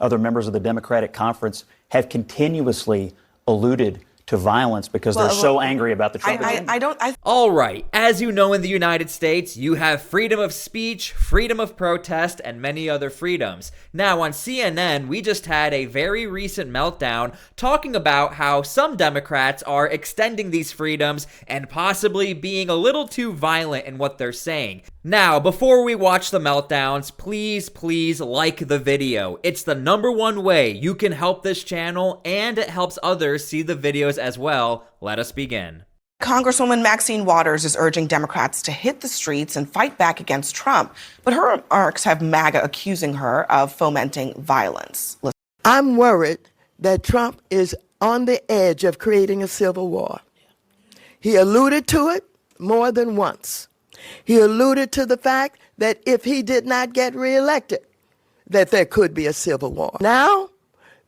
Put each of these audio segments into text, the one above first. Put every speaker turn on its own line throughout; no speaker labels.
other members of the Democratic conference have continuously alluded to violence because they're so angry about the Trump agenda.
All right. As you know, in the United States, you have freedom of speech, freedom of protest, and many other freedoms. Now, on CNN, we just had a very recent meltdown talking about how some Democrats are extending these freedoms and possibly being a little too violent in what they're saying. Now, before we watch the meltdowns, please like the video. It's the #1 way you can help this channel, and it helps others see the videos as well. Let us begin.
Congresswoman Maxine Waters is urging Democrats to hit the streets and fight back against Trump, but her remarks have MAGA accusing her of fomenting violence. Listen.
I'm worried that Trump is on the edge of creating a civil war. He alluded to it more than once. He alluded to the fact that if he did not get reelected, that there could be a civil war. Now,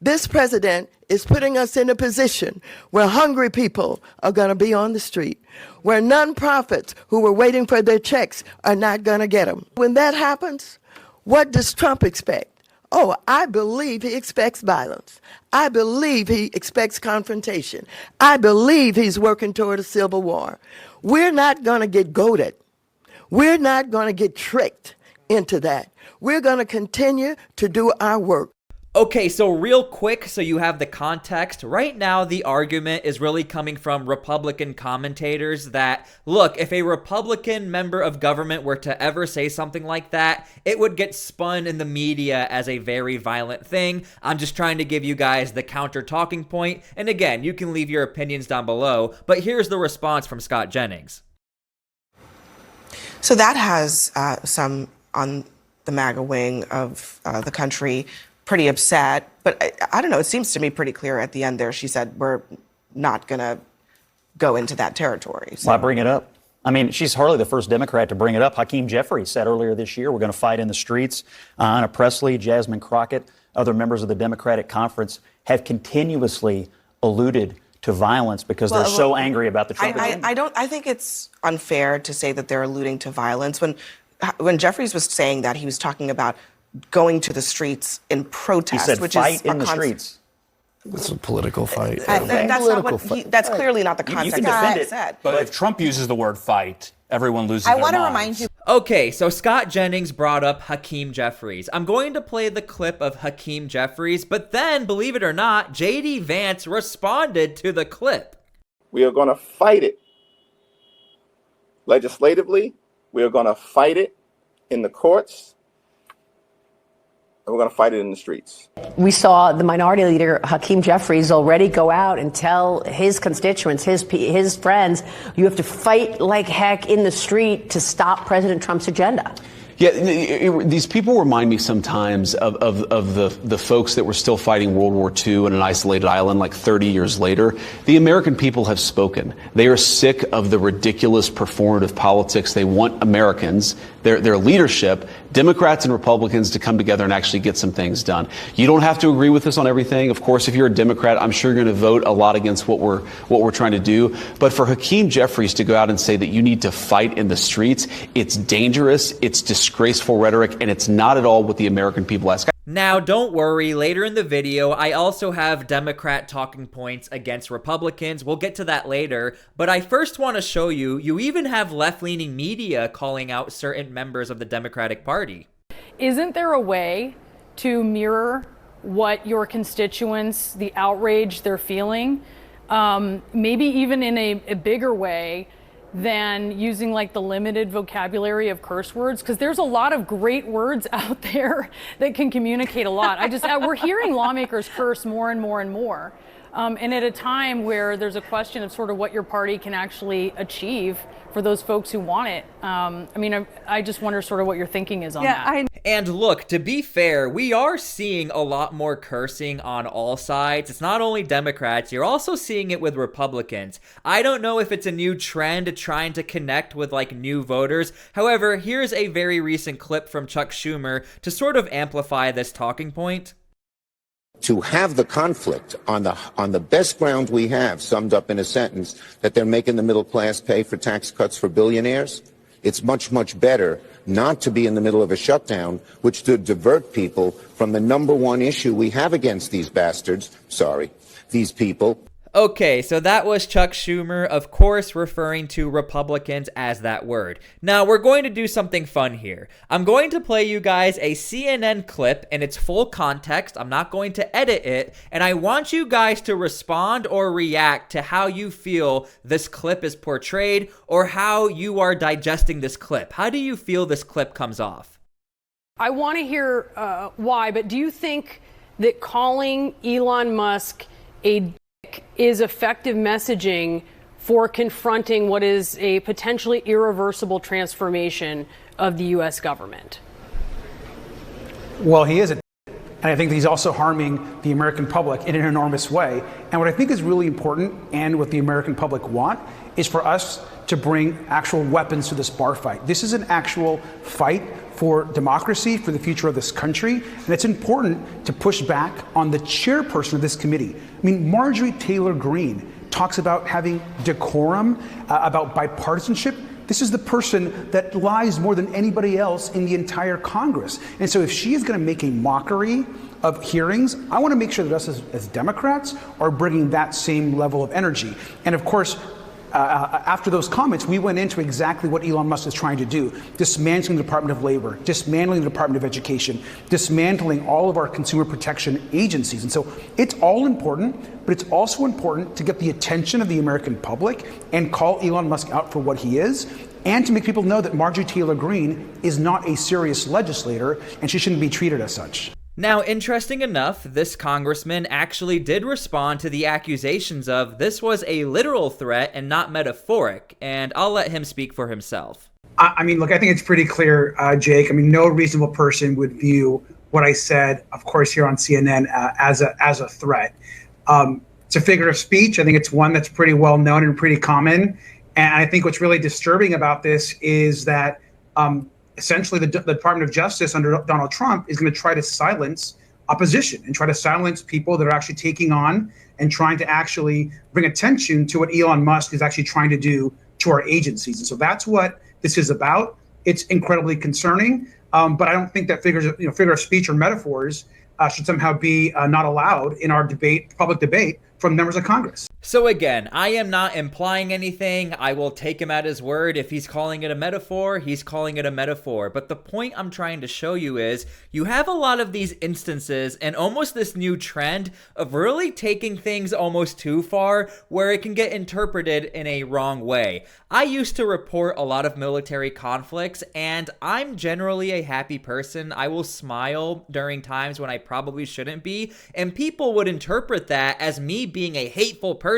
this president is putting us in a position where hungry people are going to be on the street, where nonprofits who were waiting for their checks are not going to get them. When that happens, what does Trump expect? Oh, I believe he expects violence. I believe he expects confrontation. I believe he's working toward a civil war. We're not going to get goaded. We're not going to get tricked into that. We're going to continue to do our work.
Okay, so real quick, so you have the context. Right now, the argument is really coming from Republican commentators that, look, if a Republican member of government were to ever say something like that, it would get spun in the media as a very violent thing. I'm just trying to give you guys the counter talking point. And again, you can leave your opinions down below, but here's the response from Scott Jennings.
So that has some on the MAGA wing of the country pretty upset. But I don't know, it seems to me pretty clear at the end there. She said, we're not going to go into that territory. So.
Why bring it up? I mean, she's hardly the first Democrat to bring it up. Hakeem Jeffries said earlier this year, we're going to fight in the streets. Anna Presley, Jasmine Crockett, other members of the Democratic conference have continuously alluded to violence because they're so angry about the Trump agenda.
I think it's unfair to say that they're alluding to violence. When Jeffries was saying that, he was talking about going to the streets in protest.
He said
which
fight
is
in the streets.
It's a political fight.
That's clearly not the context of what he said.
But if Trump uses the word fight, everyone loses
I
their
want to
minds.
remind you.
Okay, so Scott Jennings brought up Hakeem Jeffries. I'm going to play the clip of Hakeem Jeffries, but then, believe it or not, JD Vance responded to the clip.
We are going to fight it legislatively. We are going to fight it in the courts. And we're going to fight it in the streets.
We saw the minority leader, Hakeem Jeffries, already go out and tell his constituents, his friends, you have to fight like heck in the street to stop President Trump's agenda.
Yeah, these people remind me sometimes of the folks that were still fighting World War II on an isolated island like 30 years later. The American people have spoken. They are sick of the ridiculous performative politics. They want Americans, their leadership, Democrats and Republicans, to come together and actually get some things done. You don't have to agree with us on everything. Of course, if you're a Democrat, I'm sure you're going to vote a lot against what we're trying to do. But for Hakeem Jeffries to go out and say that you need to fight in the streets, it's dangerous, it's disgraceful rhetoric, and it's not at all what the American people ask.
Now, don't worry, later in the video, I also have Democrat talking points against Republicans. We'll get to that later, but I first want to show you even have left-leaning media calling out certain members of the Democratic Party.
Isn't there a way to mirror what your constituents, the outrage they're feeling, maybe even in a bigger way than using like the limited vocabulary of curse words? Because there's a lot of great words out there that can communicate a lot. We're hearing lawmakers curse more and more and more. And at a time where there's a question of sort of what your party can actually achieve for those folks who want it. I just wonder sort of what your thinking is on that.
And look, to be fair, we are seeing a lot more cursing on all sides. It's not only Democrats, you're also seeing it with Republicans. I don't know if it's a new trend trying to connect with like new voters. However, here's a very recent clip from Chuck Schumer to sort of amplify this talking point.
To have the conflict on the best ground we have summed up in a sentence that they're making the middle class pay for tax cuts for billionaires It's much, much better not to be in the middle of a shutdown, which to divert people from the number one issue we have against these bastards, these people.
Okay, so that was Chuck Schumer, of course referring to Republicans as that word. Now, we're going to do something fun here. I'm going to play you guys a CNN clip in its full context. I'm not going to edit it, and I want you guys to respond or react to how you feel this clip is portrayed or how you are digesting this clip. How do you feel this clip comes off?
I want to hear why, but do you think that calling Elon Musk a is effective messaging for confronting what is a potentially irreversible transformation of the U.S. government?
Well, he is, and I think that he's also harming the American public in an enormous way. And what I think is really important, and what the American public want, is for us to bring actual weapons to this bar fight. This is an actual fight for democracy, for the future of this country, and it's important to push back on the chairperson of this committee. I mean, Marjorie Taylor Greene talks about having decorum, about bipartisanship. This is the person that lies more than anybody else in the entire Congress. And so if she is going to make a mockery of hearings, I want to make sure that us as Democrats are bringing that same level of energy. And of course, after those comments, we went into exactly what Elon Musk is trying to do: dismantling the Department of Labor, dismantling the Department of Education, dismantling all of our consumer protection agencies. And so it's all important, but it's also important to get the attention of the American public and call Elon Musk out for what he is, and to make people know that Marjorie Taylor Greene is not a serious legislator and she shouldn't be treated as such.
Now, interesting enough, this congressman actually did respond to the accusations of this was a literal threat and not metaphoric, and I'll let him speak for himself.
I mean, look, I think it's pretty clear, Jake. I mean, no reasonable person would view what I said, of course, here on CNN as a threat. It's a figure of speech. I think it's one that's pretty well known and pretty common. And I think what's really disturbing about this is that essentially the Department of Justice under Donald Trump is going to try to silence opposition and try to silence people that are actually taking on and trying to actually bring attention to what Elon Musk is actually trying to do to our agencies. And so that's what this is about. It's incredibly concerning, but I don't think that figure of speech or metaphors should somehow be not allowed in our public debate from members of Congress.
So again, I am not implying anything. I will take him at his word. If he's calling it a metaphor, he's calling it a metaphor. But the point I'm trying to show you is you have a lot of these instances and almost this new trend of really taking things almost too far where it can get interpreted in a wrong way. I used to report a lot of military conflicts, and I'm generally a happy person. I will smile during times when I probably shouldn't be, and people would interpret that as me being a hateful person.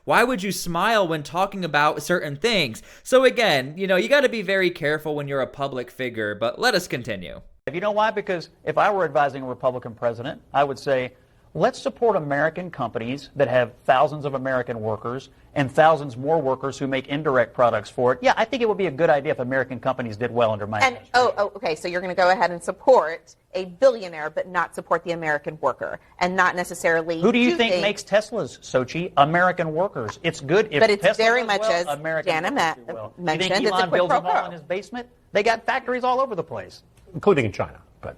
Why would you smile when talking about certain things? So again, you got to be very careful when you're a public figure, but let us continue.
You know why? Because if I were advising a Republican president, I would say, let's support American companies that have thousands of American workers and thousands more workers who make indirect products for it. Yeah, I think it would be a good idea if American companies did well under my administration.
Okay, so you're going to go ahead and support a billionaire but not support the American worker and not necessarily
Who do you think makes Teslas, Sochi? American workers. It's good if
But it's
Tesla
very
does
much
well,
as
American
Jana
workers do well.
mentioned,
You think
it's a
Elon
quid
builds
pro
them all
quo.
in his basement? They got factories all over the place.
Including in China, but,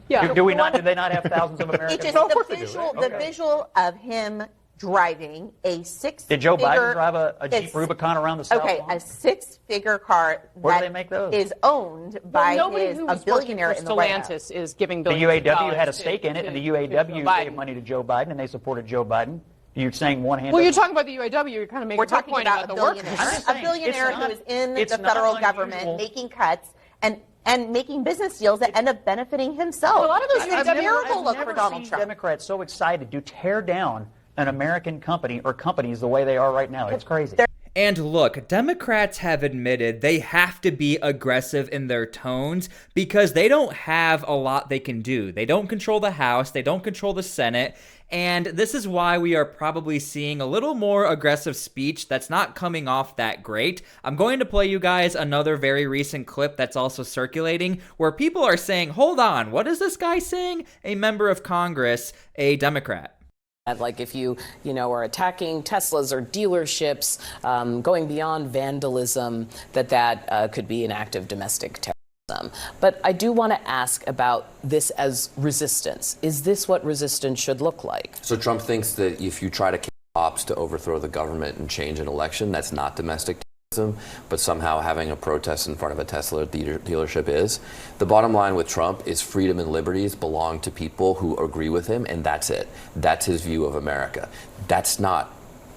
Yeah.
Do they not have thousands of Americans?
It's just the visual of him driving a six-figure...
Did Joe Biden drive a Jeep Rubicon around the South Lawn?
A six-figure car
Where do they make those?
is owned by
nobody who
a
was
billionaire
working
in
for
the White House.
Stellantis is giving
The
billions of
UAW
dollars
had a stake in it, and the UAW
Biden.
gave money to Joe Biden, and they supported Joe Biden. You're saying one hand.
Well, you're talking about the UAW. You're kind of making
We're
a
talking
point
about
the
a
workers.
billionaire. A billionaire who is in the federal government making cuts and making business deals that end up benefiting himself.
A lot of those
it's a miracle
I've
look
never
for Donald
seen
Trump.
Democrats so excited to tear down an American company or companies the way they are right now. It's crazy.
And look, Democrats have admitted they have to be aggressive in their tones because they don't have a lot they can do. They don't control the House, they don't control the Senate, and this is why we are probably seeing a little more aggressive speech that's not coming off that great. I'm going to play you guys another very recent clip that's also circulating where people are saying, hold on, what is this guy saying? A member of Congress, a Democrat.
Like if you are attacking Teslas or dealerships, going beyond vandalism, that could be an act of domestic terrorism. But I do want to ask about this as resistance. Is this what resistance should look like?
So Trump thinks that if you try to kill cops to overthrow the government and change an election, that's not domestic terrorism, but somehow having a protest in front of a Tesla dealership is. The bottom line with Trump is freedom and liberties belong to people who agree with him, and that's it. That's his view of America. That's not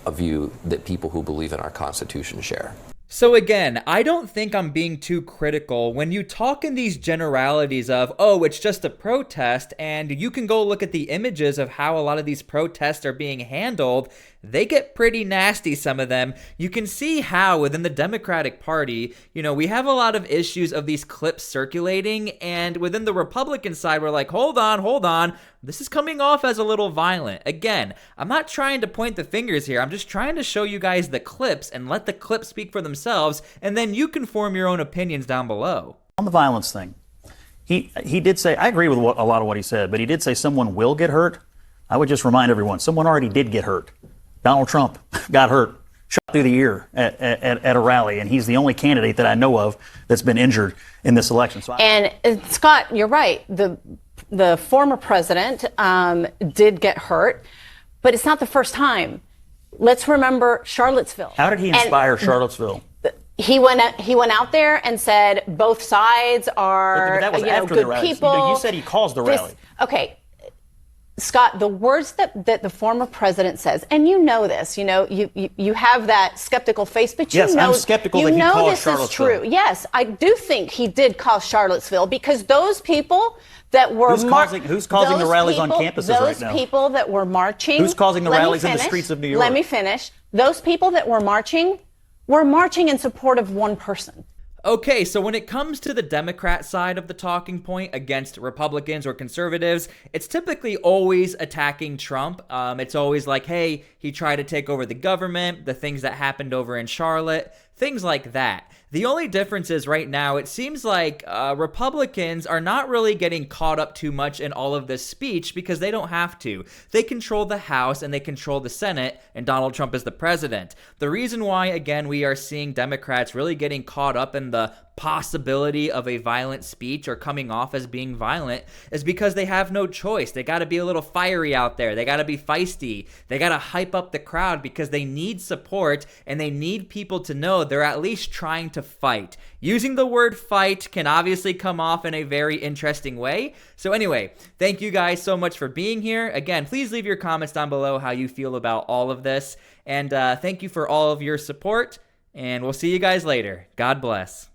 a view that people who believe in our Constitution share.
So again, I don't think I'm being too critical when you talk in these generalities of, oh, it's just a protest, and you can go look at the images of how a lot of these protests are being handled. They get pretty nasty, some of them. You can see how within the Democratic Party, we have a lot of issues of these clips circulating, and within the Republican side, we're like, hold on. This is coming off as a little violent. Again, I'm not trying to point the fingers here. I'm just trying to show you guys the clips and let the clips speak for themselves, and then you can form your own opinions down below.
On the violence thing, he did say, I agree with a lot of what he said, but he did say someone will get hurt. I would just remind everyone, someone already did get hurt. Donald Trump got hurt, shot through the ear at a rally, and he's the only candidate that I know of that's been injured in this election.
And Scott, you're right. The former president did get hurt, but it's not the first time. Let's remember Charlottesville.
How did he inspire Charlottesville?
He went out there and said both sides are
but that was after
good
the rally.
people.
You said he caused the rally.
Okay. Scott, the words that the former president says, and you know this, you have that skeptical face, but
yes, I'm skeptical that he caused Charlottesville.
This is true. Yes, I do think he did cause Charlottesville because those people that were
who's causing the rallies on campuses right now?
Those people that were marching.
Who's causing the rallies in the streets of New York?
Let me finish. Those people that were marching in support of one person.
Okay, so when it comes to the Democrat side of the talking point against Republicans or conservatives, it's typically always attacking Trump. It's always like, hey, he tried to take over the government, the things that happened over in Charlotte, things like that. The only difference is right now, it seems like Republicans are not really getting caught up too much in all of this speech because they don't have to. They control the House and they control the Senate, and Donald Trump is the president. The reason why, again, we are seeing Democrats really getting caught up in the possibility of a violent speech or coming off as being violent is because they have no choice. They got to be a little fiery out there. They got to be feisty. They got to hype up the crowd because they need support and they need people to know they're at least trying to fight. Using the word fight can obviously come off in a very interesting way. So anyway, thank you guys so much for being here. Again, please leave your comments down below how you feel about all of this. And thank you for all of your support. And we'll see you guys later. God bless.